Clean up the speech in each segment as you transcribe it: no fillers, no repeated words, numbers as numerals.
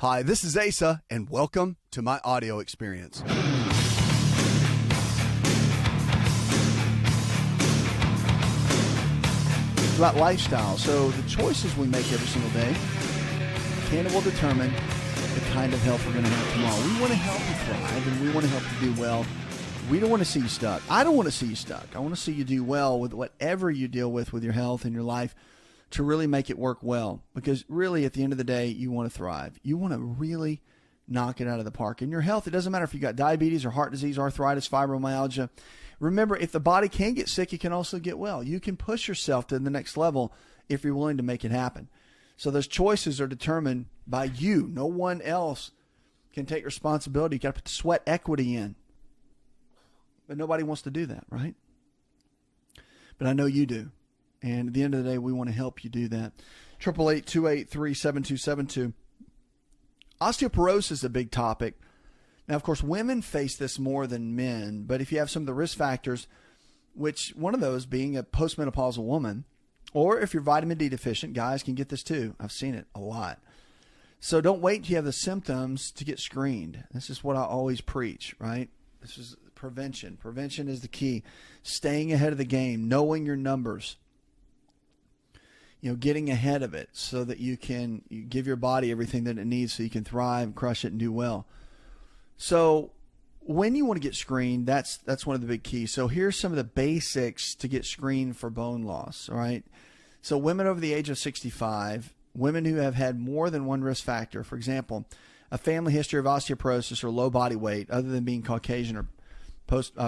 Hi, this is Asa, and welcome to my audio experience. It's about lifestyle. So the choices we make every single day can will determine the kind of health we're going to have tomorrow. We want to help you thrive, and we want to help you do well. We don't want to see you stuck. I don't want to see you stuck. I want to see you do well with whatever you deal with your health and your life, to really make it work well. Because really, at the end of the day, you want to thrive. You want to really knock it out of the park. In your health, it doesn't matter if you got diabetes or heart disease, arthritis, fibromyalgia. Remember, if the body can get sick, it can also get well. You can push yourself to the next level if you're willing to make it happen. So those choices are determined by you. No one else can take responsibility. You got to put the sweat equity in. But nobody wants to do that, right? But I know you do. And at the end of the day, we want to help you do that. 888-283-7272. Osteoporosis is a big topic. Now, of course, women face this more than men. But if you have some of the risk factors, which one of those being a postmenopausal woman, or if you're vitamin D deficient, guys can get this too. I've seen it a lot. So don't wait until you have the symptoms to get screened. This is what I always preach, right? This is prevention. Prevention is the key. Staying ahead of the game, knowing your numbers. Getting ahead of it so that you give your body everything that it needs so you can thrive, crush it, and do well. So when you want to get screened, that's one of the big keys. So here's some of the basics to get screened for bone loss, all right? So women over the age of 65, women who have had more than one risk factor, for example, a family history of osteoporosis or low body weight, other than being Caucasian or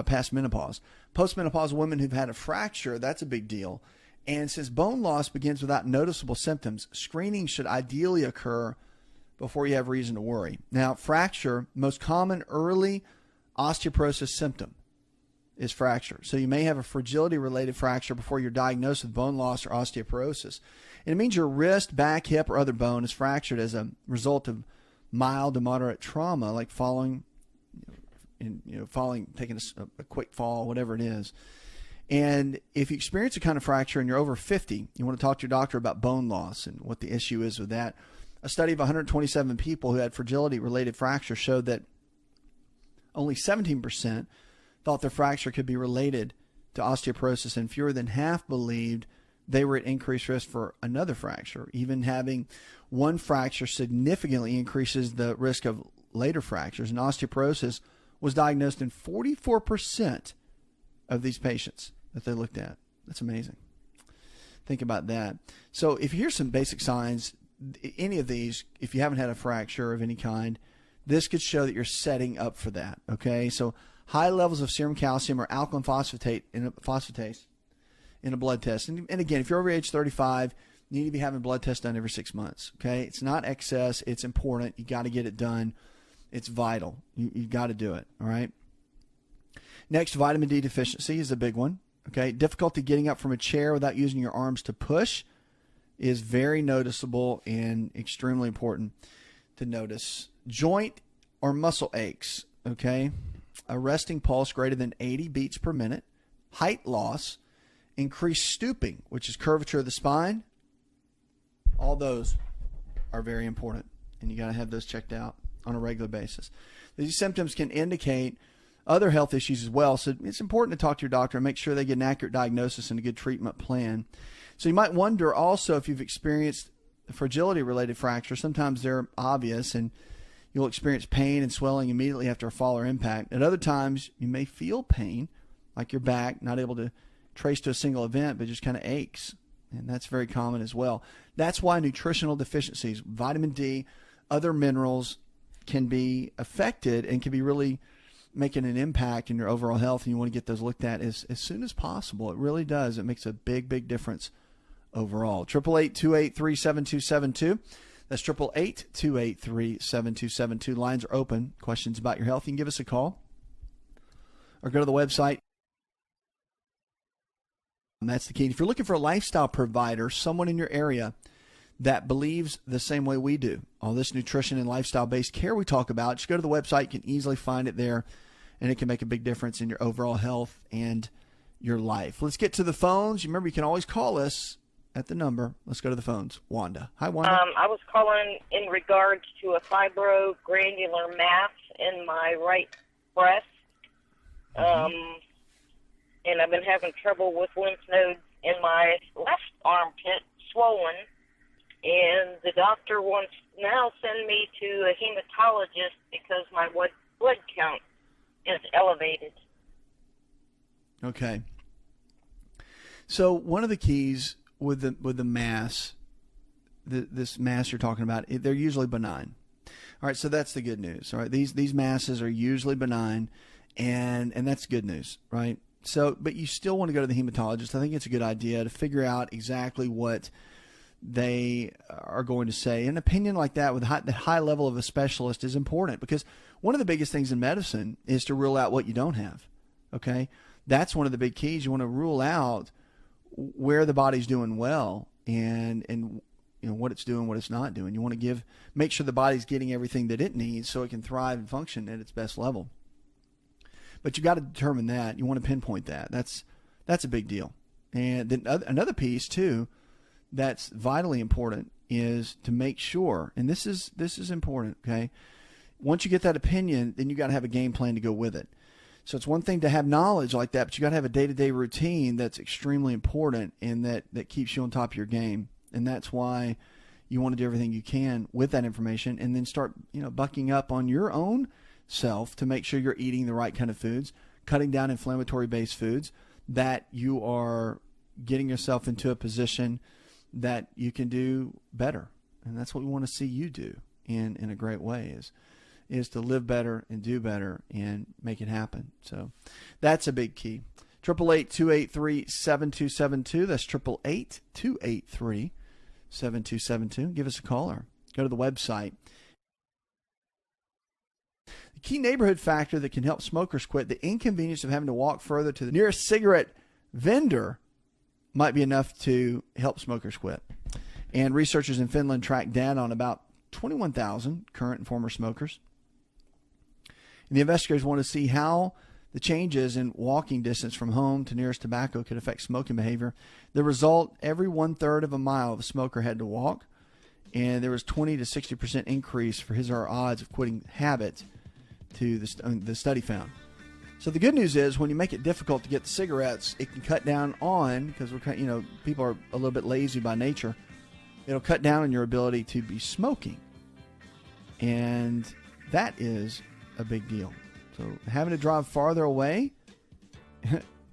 past menopause. Postmenopausal women who've had a fracture, that's a big deal. And since bone loss begins without noticeable symptoms, screening should ideally occur before you have reason to worry. Now, fracture, most common early osteoporosis symptom is fracture. So you may have a fragility-related fracture before you're diagnosed with bone loss or osteoporosis. And it means your wrist, back, hip, or other bone is fractured as a result of mild to moderate trauma, like taking a quick fall, whatever it is. And if you experience a kind of fracture and you're over 50, you want to talk to your doctor about bone loss and what the issue is with that. A study of 127 people who had fragility-related fracture showed that only 17% thought their fracture could be related to osteoporosis, and fewer than half believed they were at increased risk for another fracture. Even having one fracture significantly increases the risk of later fractures, and osteoporosis was diagnosed in 44% of these patients that they looked at. That's amazing. Think about that. So if here's some basic signs, any of these, if you haven't had a fracture of any kind, this could show that you're setting up for that. Okay. So high levels of serum calcium or alkaline phosphatase in a blood test. And again, if you're over age 35, you need to be having blood tests done every 6 months. Okay. It's not excess. It's important. You got to get it done. It's vital. You got to do it. All right. Next, vitamin D deficiency is a big one. Okay, difficulty getting up from a chair without using your arms to push is very noticeable and extremely important to notice. Joint or muscle aches, okay, a resting pulse greater than 80 beats per minute, height loss, increased stooping, which is curvature of the spine. All those are very important, and you got to have those checked out on a regular basis. These symptoms can indicate other health issues as well. So it's important to talk to your doctor and make sure they get an accurate diagnosis and a good treatment plan. So you might wonder also if you've experienced a fragility-related fracture. Sometimes they're obvious and you'll experience pain and swelling immediately after a fall or impact. At other times, you may feel pain, like your back, not able to trace to a single event, but just kind of aches. And that's very common as well. That's why nutritional deficiencies, vitamin D, other minerals can be affected and can be really making an impact in your overall health, and you want to get those looked at as soon as possible. It really does. It makes a big, big difference overall. 888-283-7272. That's 888-283-7272. Lines are open. Questions about your health, you can give us a call or go to the website. And that's the key. If you're looking for a lifestyle provider, someone in your area that believes the same way we do, all this nutrition and lifestyle-based care we talk about, just go to the website. You can easily find it there, and it can make a big difference in your overall health and your life. Let's get to the phones. Remember, you can always call us at the number. Let's go to the phones. Wanda. Hi, Wanda. I was calling in regards to a fibrogranular mass in my right breast. And I've been having trouble with lymph nodes in my left armpit, swollen. And the doctor wants now send me to a hematologist because my blood count is elevated. Okay. So one of the keys with the mass, this mass you're talking about, they're usually benign. All right, so that's the good news. All right, these masses are usually benign, and that's good news, right? So, but you still want to go to the hematologist. I think it's a good idea to figure out exactly what they are going to say. An opinion like that with the high level of a specialist is important, because one of the biggest things in medicine is to rule out what you don't have. Okay, that's one of the big keys. You want to rule out where the body's doing well and you know what it's doing, what it's not doing. You want to make sure the body's getting everything that it needs so it can thrive and function at its best level. But you got to determine that. You want to pinpoint that. That's a big deal. And then another piece too that's vitally important is to make sure, and this is important, okay? Once you get that opinion, then you got to have a game plan to go with it. So it's one thing to have knowledge like that, but you got to have a day-to-day routine that's extremely important and that keeps you on top of your game. And that's why you want to do everything you can with that information, and then start, bucking up on your own self to make sure you're eating the right kind of foods, cutting down inflammatory-based foods, that you are getting yourself into a position that you can do better. And that's what we want to see you do in a great way is to live better and do better and make it happen. So that's a big key. 888-283-7272. That's 888-283-7272. Give us a call or go to the website. The key neighborhood factor that can help smokers quit, the inconvenience of having to walk further to the nearest cigarette vendor, might be enough to help smokers quit. And researchers in Finland tracked data on about 21,000 current and former smokers. And the investigators want to see how the changes in walking distance from home to nearest tobacco could affect smoking behavior. The result, every 1/3 of a mile the smoker had to walk, and there was 20 to 60% increase for his or her odds of quitting habit, to the study found. So the good news is when you make it difficult to get the cigarettes, it can cut down on, because people are a little bit lazy by nature, it'll cut down on your ability to be smoking. And that is a big deal. So having to drive farther away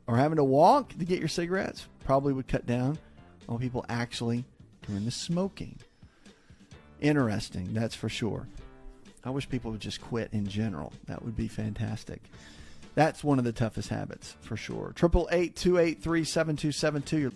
or having to walk to get your cigarettes probably would cut down on people actually doing the smoking. Interesting, that's for sure. I wish people would just quit in general. That would be fantastic. That's one of the toughest habits, for sure. 888-283-7272.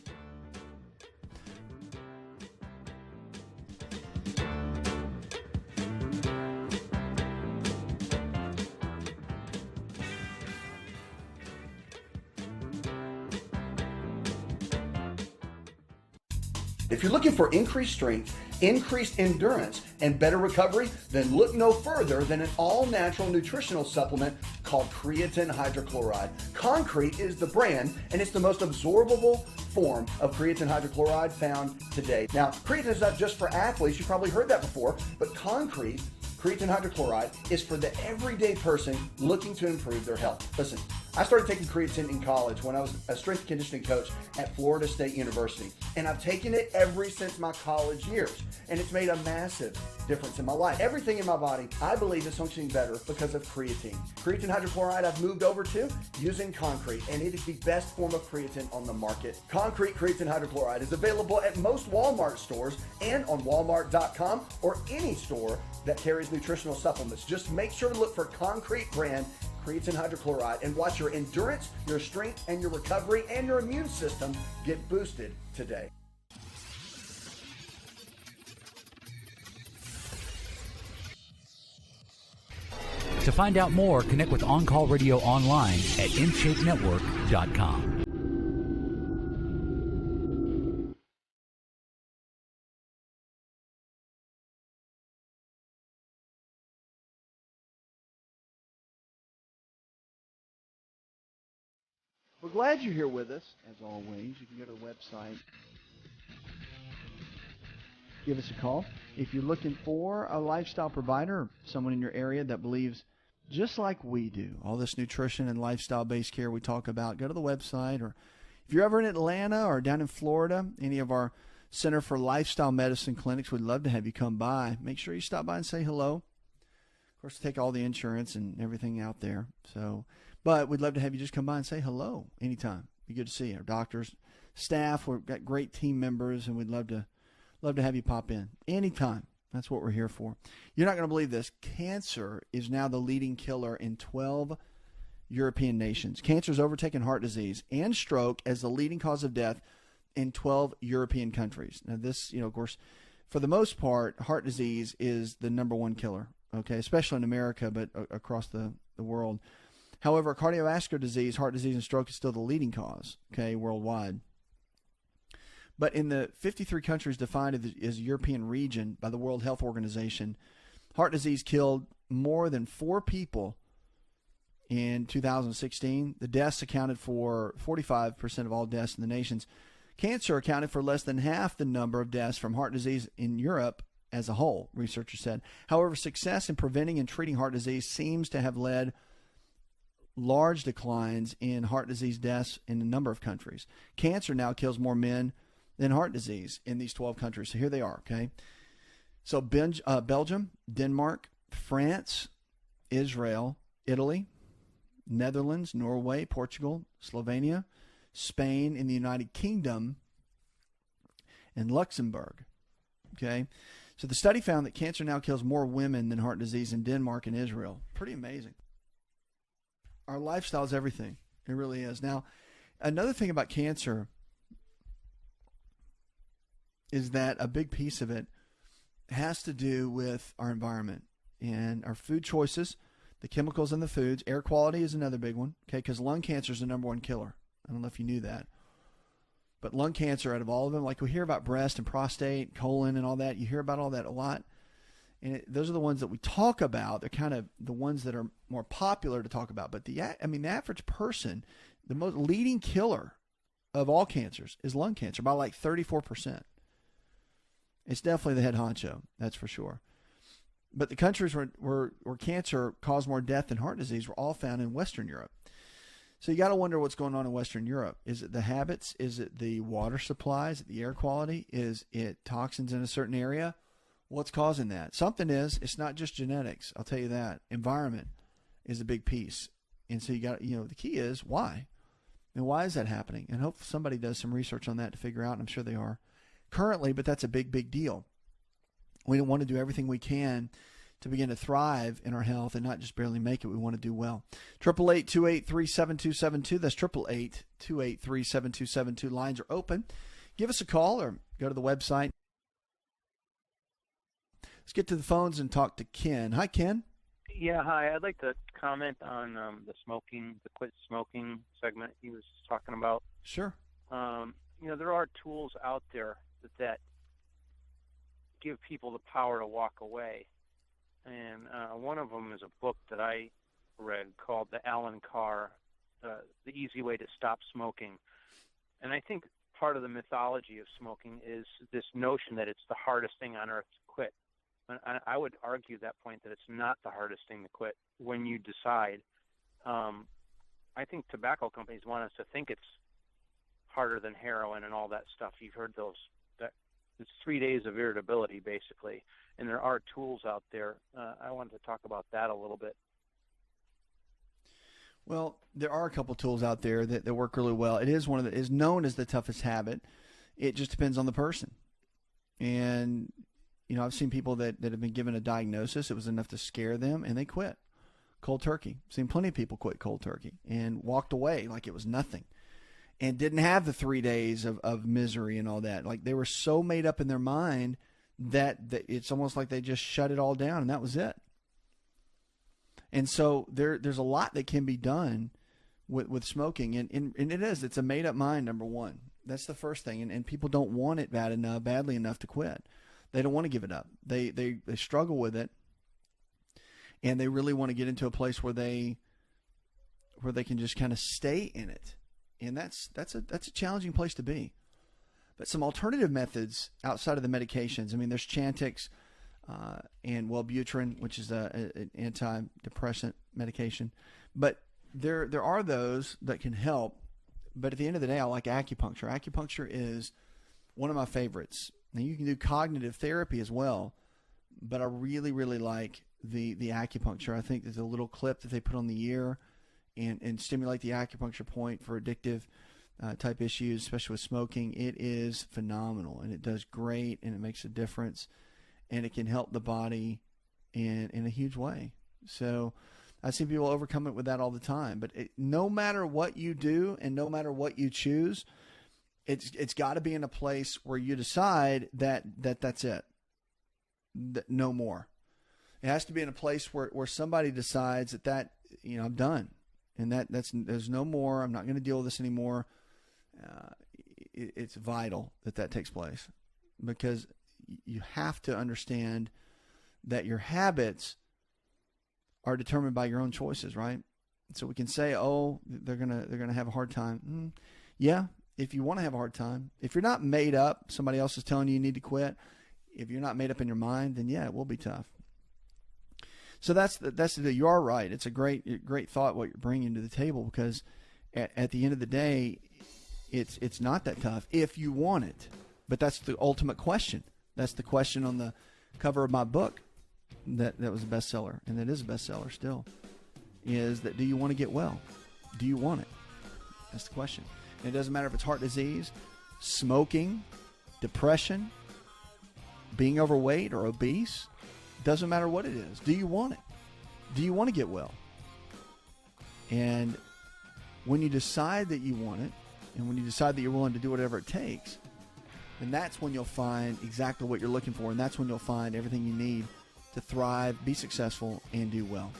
If you're looking for increased strength, increased endurance, and better recovery, then look no further than an all-natural nutritional supplement called creatine hydrochloride. Concrete is the brand, and it's the most absorbable form of creatine hydrochloride found today. Now, creatine is not just for athletes. You've probably heard that before, but creatine hydrochloride is for the everyday person looking to improve their health. Listen, I started taking creatine in college when I was a strength and conditioning coach at Florida State University, and I've taken it ever since my college years, and it's made a massive difference in my life. Everything in my body, I believe, is functioning better because of creatine. Creatine hydrochloride I've moved over to using Concrete, and it is the best form of creatine on the market. Concrete creatine hydrochloride is available at most Walmart stores and on Walmart.com or any store that carries nutritional supplements. Just make sure to look for Concrete brand creatine hydrochloride and watch your endurance, your strength, and your recovery and your immune system get boosted today. To find out more, connect with On Call Radio online at InShapeNetwork.com. We're glad you're here with us, as always. You can go to the website, give us a call. If you're looking for a lifestyle provider, someone in your area that believes just like we do, all this nutrition and lifestyle-based care we talk about, go to the website. Or if you're ever in Atlanta or down in Florida, any of our Center for Lifestyle Medicine clinics, we'd love to have you come by. Make sure you stop by and say hello. Of course, take all the insurance and everything out there. But we'd love to have you just come by and say hello anytime. Be good to see you. Our doctors, staff, we've got great team members, and we'd love to have you pop in anytime. That's what we're here for. You're not going to believe this. Cancer is now the leading killer in 12 European nations. Cancer has overtaken heart disease and stroke as the leading cause of death in 12 European countries. Now this, of course, for the most part, heart disease is the number one killer, okay, especially in America, but across the world. However, cardiovascular disease, heart disease, and stroke is still the leading cause, okay, worldwide. But in the 53 countries defined as a European region by the World Health Organization, heart disease killed more than 4 people in 2016. The deaths accounted for 45% of all deaths in the nations. Cancer accounted for less than half the number of deaths from heart disease in Europe as a whole, researchers said. However, success in preventing and treating heart disease seems to have led large declines in heart disease deaths in a number of countries. Cancer now kills more men than heart disease in these 12 countries. So here they are, okay? So Belgium, Denmark, France, Israel, Italy, Netherlands, Norway, Portugal, Slovenia, Spain, in the United Kingdom, and Luxembourg. Okay? So the study found that cancer now kills more women than heart disease in Denmark and Israel. Pretty amazing. Our lifestyle is everything. It really is. Now, another thing about cancer is that a big piece of it has to do with our environment and our food choices, the chemicals in the foods. Air quality is another big one, okay, because lung cancer is the number one killer. I don't know if you knew that. But lung cancer, out of all of them, like we hear about breast and prostate, colon and all that, you hear about all that a lot. And those are the ones that we talk about. They're kind of the ones that are more popular to talk about. But the average person, the most leading killer of all cancers is lung cancer by like 34%. It's definitely the head honcho, that's for sure. But the countries where cancer caused more death than heart disease were all found in Western Europe. So you got to wonder what's going on in Western Europe. Is it the habits? Is it the water supply? Is it the air quality? Is it toxins in a certain area? What's causing that? Something is. It's not just genetics. I'll tell you that. Environment is a big piece. And so you got, the key is why? And why is that happening? And hopefully somebody does some research on that to figure out. And I'm sure they are currently, but that's a big, big deal. We don't want to do everything we can to begin to thrive in our health and not just barely make it. We want to do well. 888-283-7272. That's 888-283-7272. Lines are open. Give us a call or go to the website. Let's get to the phones and talk to Ken. Hi, Ken. Yeah, hi. I'd like to comment on the quit smoking segment he was talking about. Sure. There are tools out there that give people the power to walk away. And one of them is a book that I read called The Alan Carr, The Easy Way to Stop Smoking. And I think part of the mythology of smoking is this notion that it's the hardest thing on earth to quit. And I would argue that point that it's not the hardest thing to quit when you decide. I think tobacco companies want us to think it's harder than heroin and all that stuff. You've heard those. It's 3 days of irritability, basically. And there are tools out there. I wanted to talk about that a little bit. Well, there are a couple tools out there that work really well. It is is known as the toughest habit. It just depends on the person. And, I've seen people that have been given a diagnosis. It was enough to scare them, and they quit cold turkey. I've seen plenty of people quit cold turkey and walked away like it was nothing and didn't have the 3 days of misery and all that. Like they were so made up in their mind that it's almost like they just shut it all down, and that was it. And so there's a lot that can be done with smoking, and it's a made up mind, number one. That's the first thing, and people don't want it badly enough to quit. They don't want to give it up. They struggle with it, and they really want to get into a place where they can just kind of stay in it, and that's a challenging place to be. But some alternative methods outside of the medications. I mean, there's Chantix and Wellbutrin, which is an antidepressant medication. But there are those that can help. But at the end of the day, I like acupuncture. Acupuncture is one of my favorites. Now, you can do cognitive therapy as well, but I really, really like the acupuncture. I think there's a little clip that they put on the ear and stimulate the acupuncture point for addictive type issues, especially with smoking. It is phenomenal, and it does great, and it makes a difference, and it can help the body in a huge way. So I see people overcome it with that all the time. But no matter what you do and no matter what you choose, it's got to be in a place where you decide that's it, that no more. It has to be in a place where somebody decides that I'm done, and there's no more. I'm not going to deal with this anymore. It's vital that takes place, because you have to understand that your habits are determined by your own choices, right? So we can say, oh, they're gonna have a hard time. Yeah, if you want to have a hard time, if you're not made up, somebody else is telling you need to quit. If you're not made up in your mind, then yeah, it will be tough. So that's you are right. It's a great thought what you're bringing to the table, because at the end of the day, it's not that tough if you want it. But that's the ultimate question. That's the question on the cover of my book that was a bestseller, and that is a bestseller still, is that do you want to get well? Do you want it? That's the question. And it doesn't matter if it's heart disease, smoking, depression, being overweight or obese. Doesn't matter what it is. Do you want it? Do you want to get well? And when you decide that you want it, and when you decide that you're willing to do whatever it takes, then that's when you'll find exactly what you're looking for, and that's when you'll find everything you need to thrive, be successful, and do well.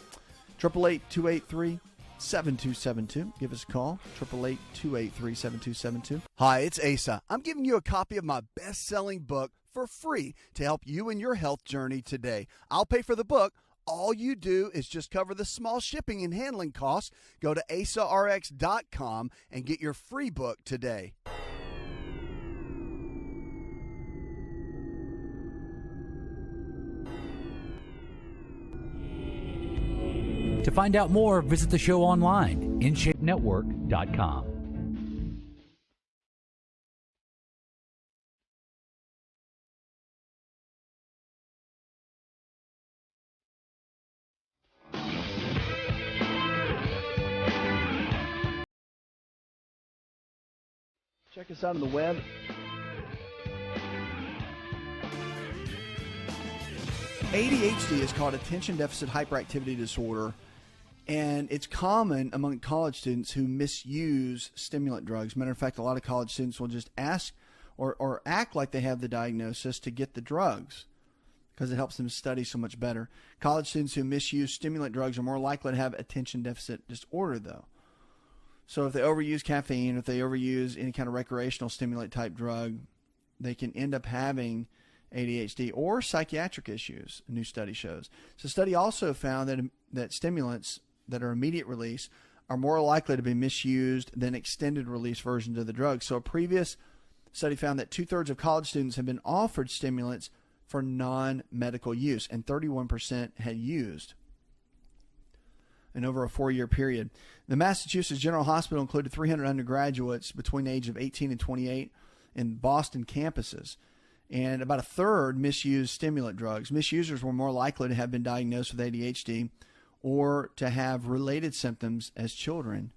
888-283-7272. Give us a call. 888-283-7272. Hi, it's Asa. I'm giving you a copy of my best-selling book for free to help you in your health journey today. I'll pay for the book. All you do is just cover the small shipping and handling costs. Go to AsaRx.com and get your free book today. To find out more, visit the show online, InShapeNetwork.com. Check us out on the web. ADHD is called attention deficit hyperactivity disorder, and it's common among college students who misuse stimulant drugs. Matter of fact, a lot of college students will just ask or act like they have the diagnosis to get the drugs because it helps them study so much better. College students who misuse stimulant drugs are more likely to have attention deficit disorder, though. So if they overuse caffeine, if they overuse any kind of recreational stimulant type drug, they can end up having ADHD or psychiatric issues, a new study shows. So study also found that stimulants that are immediate release are more likely to be misused than extended release versions of the drug. So a previous study found that 2/3 of college students have been offered stimulants for non-medical use, and 31% had used in over a 4-year period. The Massachusetts General Hospital included 300 undergraduates between the age of 18 and 28 in Boston campuses, and about a third misused stimulant drugs. Misusers were more likely to have been diagnosed with ADHD or to have related symptoms as children,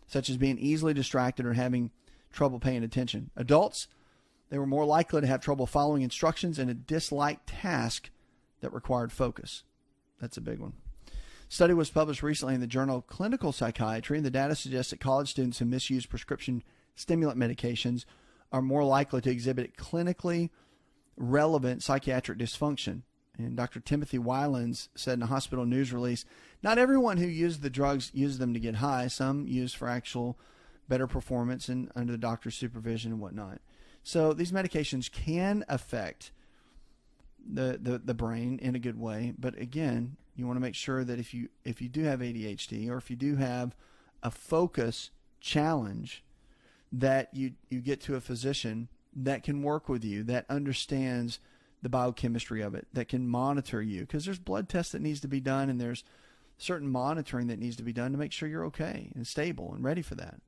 such as being easily distracted or having trouble paying attention. Adults, they were more likely to have trouble following instructions and a disliked task that required focus. That's a big one. Study was published recently in the Journal of Clinical Psychiatry, and the data suggests that college students who misuse prescription stimulant medications are more likely to exhibit clinically relevant psychiatric dysfunction. And Dr. Timothy Wylans said in a hospital news release, not everyone who uses the drugs uses them to get high. Some use for actual better performance and under the doctor's supervision and whatnot. So these medications can affect the brain in a good way. But again, you want to make sure that if you do have ADHD or if you do have a focus challenge, that you get to a physician that can work with you, that understands the biochemistry of it, that can monitor you, because there's blood tests that needs to be done, and there's certain monitoring that needs to be done to make sure you're okay and stable and ready for that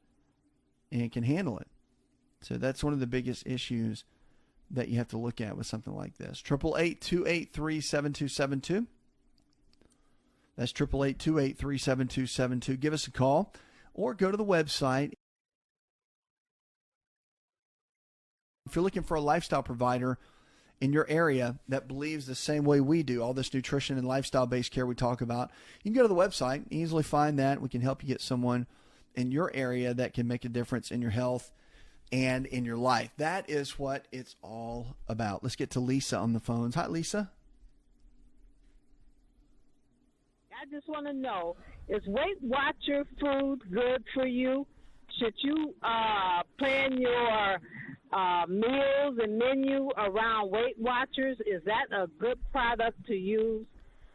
and can handle it. So that's one of the biggest issues that you have to look at with something like this. 888-283-7272. That's 888-283-7272. Give us a call or go to the website. If you're looking for a lifestyle provider in your area that believes the same way we do, all this nutrition and lifestyle-based care we talk about, you can go to the website, easily find that. We can help you get someone in your area that can make a difference in your health and in your life. That is what it's all about. Let's get to Lisa on the phones. Hi, Lisa. I just want to know, is Weight Watcher food good for you? Should you plan your meals and menu around Weight Watchers? Is that a good product to use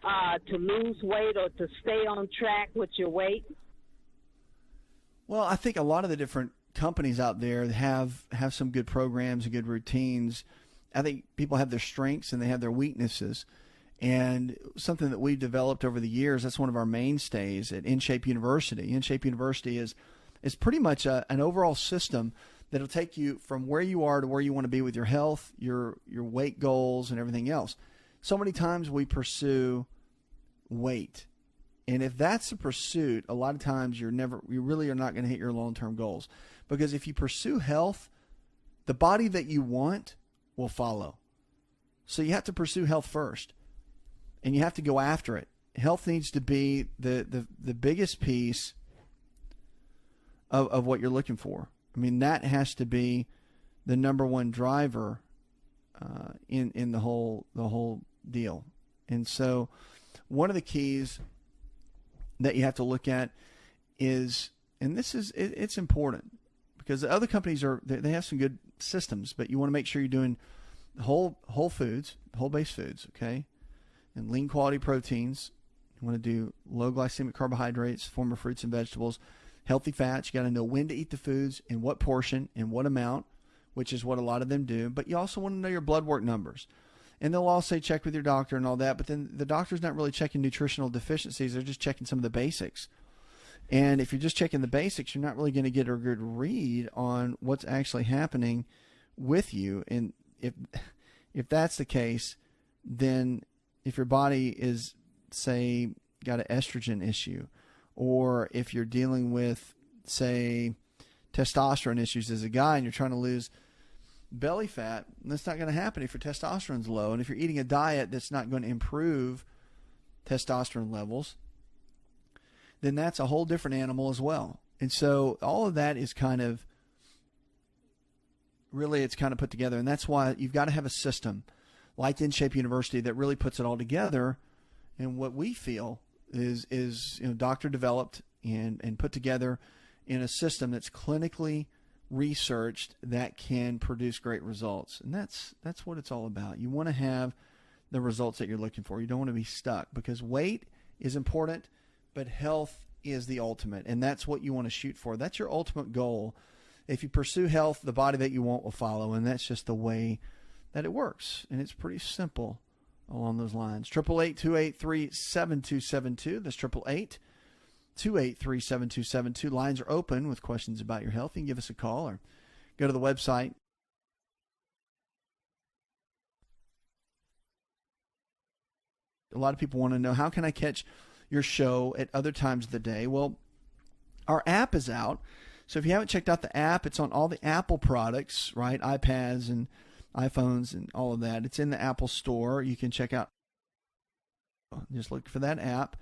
to lose weight or to stay on track with your weight? Well, I think a lot of the different companies out there have some good programs and good routines. I think people have their strengths and they have their weaknesses. And something that we've developed over the years, that's one of our mainstays at InShape University. InShape University is pretty much an overall system that'll take you from where you are to where you want to be with your health, your weight goals, and everything else. So many times we pursue weight. And if that's the pursuit, a lot of times you really are not going to hit your long-term goals. Because if you pursue health, the body that you want will follow. So you have to pursue health first. And you have to go after it. Health needs to be the biggest piece of what you're looking for. I mean, that has to be the number one driver in the whole deal. And so one of the keys that you have to look at is, and it's important because the other companies they have some good systems, but you want to make sure you're doing whole foods, whole-based foods, okay? And lean quality proteins. You want to do low glycemic carbohydrates, form of fruits and vegetables, healthy fats. You got to know when to eat the foods, in what portion, in what amount, which is what a lot of them do. But you also want to know your blood work numbers. And they'll all say check with your doctor and all that, but then the doctor's not really checking nutritional deficiencies. They're just checking some of the basics. And if you're just checking the basics, you're not really going to get a good read on what's actually happening with you. And if that's the case, then if your body is, say, got an estrogen issue, or if you're dealing with, say, testosterone issues as a guy and you're trying to lose belly fat, that's not going to happen if your testosterone's low. And if you're eating a diet that's not going to improve testosterone levels, then that's a whole different animal as well. And so all of that is kind of put together. And that's why you've got to have a system like InShape University that really puts it all together. And what we feel is doctor developed and put together in a system that's clinically researched that can produce great results. And that's what it's all about. You want to have the results that you're looking for. You don't want to be stuck, because weight is important, but health is the ultimate. And that's what you want to shoot for. That's your ultimate goal. If you pursue health, the body that you want will follow. And that's just the way that it works. And it's pretty simple along those lines. 888-283-7272. That's 888-283-7272. Lines are open with questions about your health. You can give us a call or go to the website. A lot of people want to know, how can I catch your show at other times of the day? Well, our app is out. So if you haven't checked out the app, it's on all the Apple products, right? iPads and iPhones and all of that. It's in the Apple Store. You can check out, just look for that app,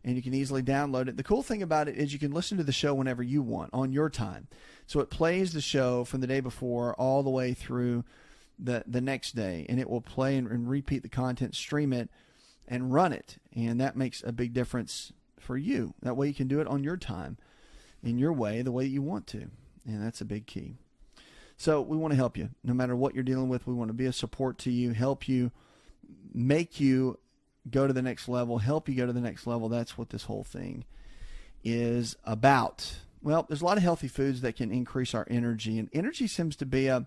and you can easily download it. The cool thing about it is you can listen to the show whenever you want on your time. So it plays the show from the day before all the way through the next day, and it will play and repeat the content, stream it, and run it. And that makes a big difference for you. That way you can do it on your time, in your way, the way you want to. And that's a big key. So we want to help you. No matter what you're dealing with, we want to be a support to you, help you, make you go to the next level, help you go to the next level. That's what this whole thing is about. Well, there's a lot of healthy foods that can increase our energy, and energy seems to be a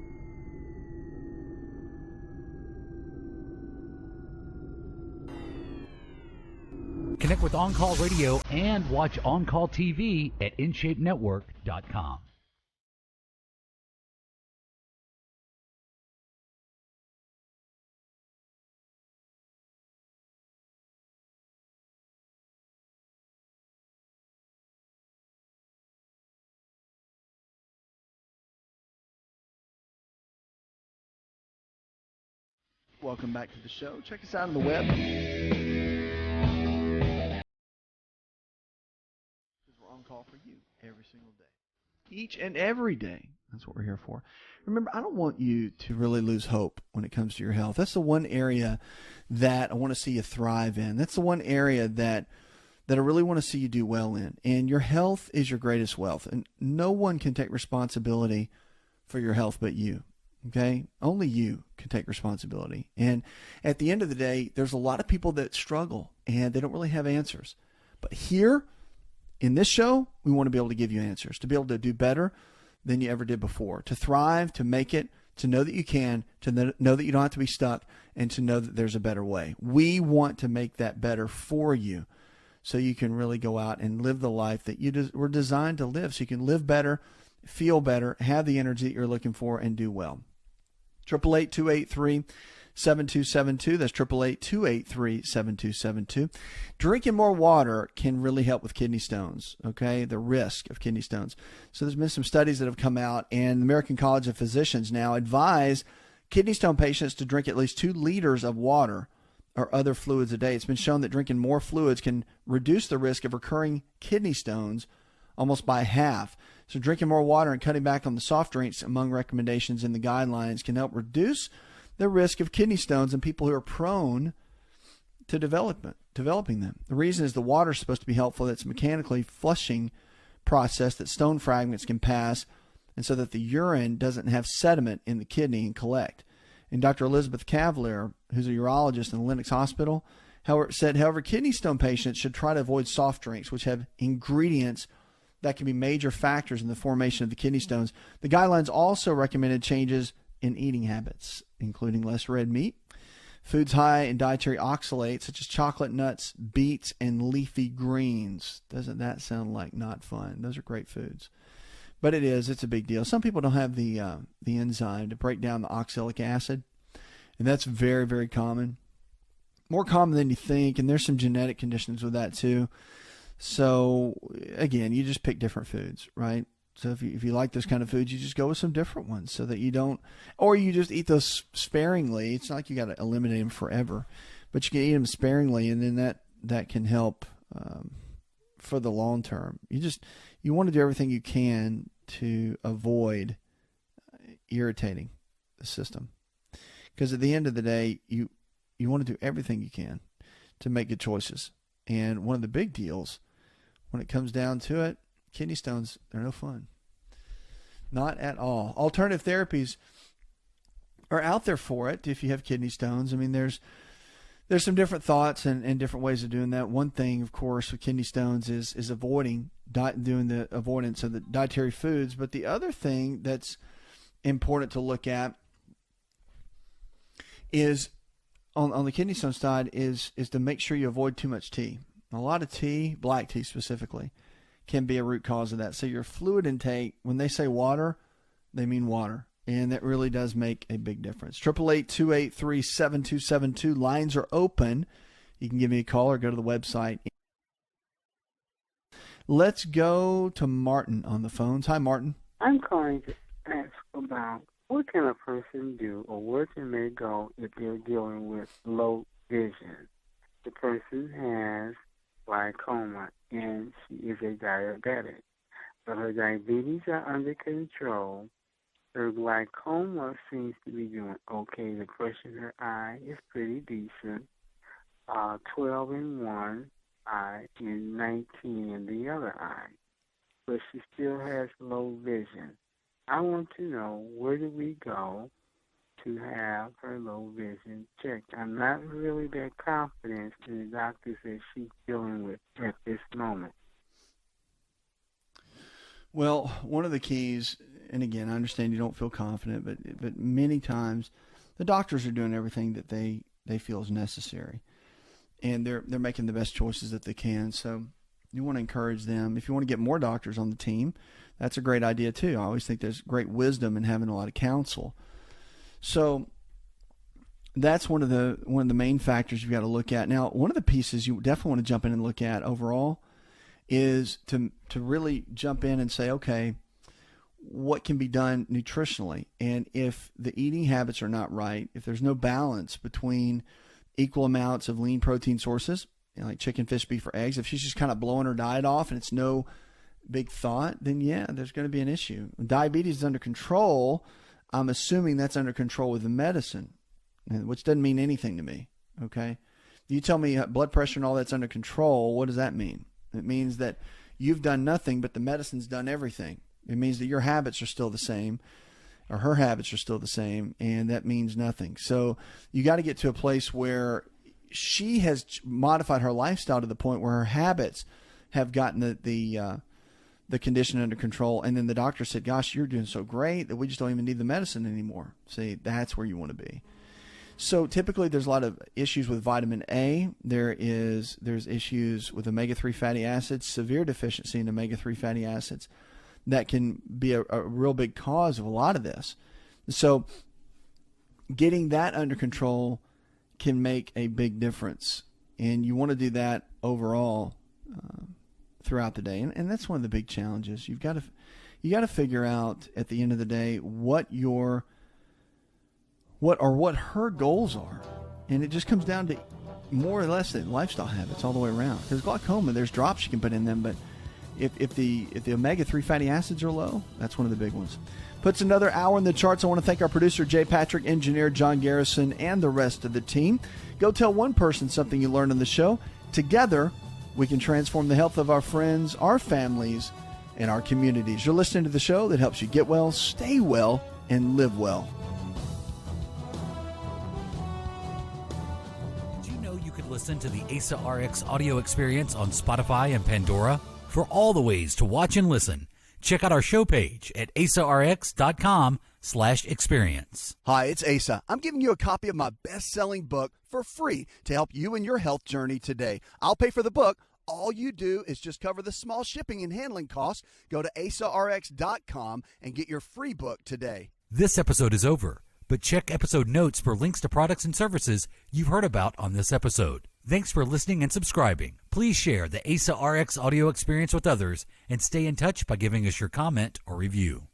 Connect with On Call Radio and watch On Call TV at InShapeNetwork.com. Welcome back to the show. Check us out on the web. We're on call for you every single day. Each and every day. That's what we're here for. Remember, I don't want you to really lose hope when it comes to your health. That's the one area that I want to see you thrive in. That's the one area that I really want to see you do well in. And your health is your greatest wealth. And no one can take responsibility for your health but you. Okay? Only you can take responsibility. And at the end of the day, there's a lot of people that struggle and they don't really have answers. But here in this show, we want to be able to give you answers, to be able to do better than you ever did before, to thrive, to make it, to know that you can, to know that you don't have to be stuck, and to know that there's a better way. We want to make that better for you so you can really go out and live the life that you were designed to live, so you can live better, feel better, have the energy that you're looking for, and do well. 888-283-7272. That's 888-283-7272. Drinking more water can really help with kidney stones, okay, the risk of kidney stones. So there's been some studies that have come out, and the American College of Physicians now advise kidney stone patients to drink at least 2 liters of water or other fluids a day. It's been shown that drinking more fluids can reduce the risk of recurring kidney stones almost by half. So drinking more water and cutting back on the soft drinks among recommendations in the guidelines can help reduce the risk of kidney stones in people who are prone to developing them. The reason is the water is supposed to be helpful. It's a mechanically flushing process that stone fragments can pass, and so that the urine doesn't have sediment in the kidney and collect. And Dr. Elizabeth Cavalier, who's a urologist in the Lenox Hospital, said, however, kidney stone patients should try to avoid soft drinks, which have ingredients that can be major factors in the formation of the kidney stones. The guidelines also recommended changes in eating habits, including less red meat, foods high in dietary oxalates, such as chocolate, nuts, beets, and leafy greens. Doesn't that sound like not fun? Those are great foods. But it is. It's a big deal. Some people don't have the enzyme to break down the oxalic acid, and that's very, very common. More common than you think, and there's some genetic conditions with that too. So, again, you just pick different foods, right? So if you like those kind of foods, you just go with some different ones so that you don't, or you just eat those sparingly. It's not like you got to eliminate them forever, but you can eat them sparingly, and then that can help for the long term. You want to do everything you can to avoid irritating the system, because at the end of the day, you want to do everything you can to make good choices. And one of the big deals, when it comes down to it, kidney stones, they're no fun. Not at all. Alternative therapies are out there for it if you have kidney stones. I mean, there's some different thoughts and different ways of doing that. One thing, of course, with kidney stones is doing the avoidance of the dietary foods. But the other thing that's important to look at is on the kidney stone side is to make sure you avoid too much tea. A lot of tea, black tea specifically, can be a root cause of that. So your fluid intake, when they say water, they mean water. And that really does make a big difference. 888-283-7272. Lines are open. You can give me a call or go to the website. Let's go to Martin on the phones. Hi, Martin. I'm calling to ask about what can a person do or where can they go if they're dealing with low vision? The person has glaucoma and she is a diabetic, but her diabetes are under control. Her glaucoma seems to be doing okay. The pressure in her eye is pretty decent, 12 in one eye and 19 in the other eye, but she still has low vision. I want to know, where do we go to have her low vision checked? I'm not really that confident in the doctors that she's dealing with at this moment. Well, one of the keys, and again, I understand you don't feel confident, but many times the doctors are doing everything that they feel is necessary. and they're making the best choices that they can. So you want to encourage them. If you want to get more doctors on the team, that's a great idea too. I always think there's great wisdom in having a lot of counsel. So that's one of the main factors you've got to look at. Now, one of the pieces you definitely want to jump in and look at overall is to really jump in and say, okay, what can be done nutritionally? And if the eating habits are not right, if there's no balance between equal amounts of lean protein sources, like chicken, fish, beef, or eggs, if she's just kind of blowing her diet off and it's no big thought, then yeah, there's going to be an issue. Diabetes is under control. I'm assuming that's under control with the medicine, which doesn't mean anything to me, okay? You tell me blood pressure and all that's under control, what does that mean? It means that you've done nothing, but the medicine's done everything. It means that your habits are still the same, or her habits are still the same, and that means nothing. So you got to get to a place where she has modified her lifestyle to the point where her habits have gotten the condition under control, and then the doctor said, gosh, you're doing so great that we just don't even need the medicine anymore. See, that's where you want to be. So typically there's a lot of issues with vitamin A. There's issues with omega-3 fatty acids, severe deficiency in omega-3 fatty acids that can be a real big cause of a lot of this. So getting that under control can make a big difference, and you want to do that overall throughout the day, and that's one of the big challenges. You got to figure out at the end of the day what her goals are, and it just comes down to more or less the lifestyle habits all the way around. Because glaucoma, there's drops you can put in them, but if the omega-3 fatty acids are low, that's one of the big ones. Puts another hour in the charts. I want to thank our producer, Jay Patrick, engineer John Garrison, and the rest of the team. Go tell one person something you learned on the show. Together, we can transform the health of our friends, our families, and our communities. You're listening to the show that helps you get well, stay well, and live well. Did you know you could listen to the AsaRx audio experience on Spotify and Pandora? For all the ways to watch and listen, check out our show page at asarx.com/experience. Hi, it's Asa. I'm giving you a copy of my best-selling book for free to help you in your health journey today. I'll pay for the book. All you do is just cover the small shipping and handling costs. Go to asarx.com and get your free book today. This episode is over, but check episode notes for links to products and services you've heard about on this episode. Thanks for listening and subscribing. Please share the AsaRx audio experience with others and stay in touch by giving us your comment or review.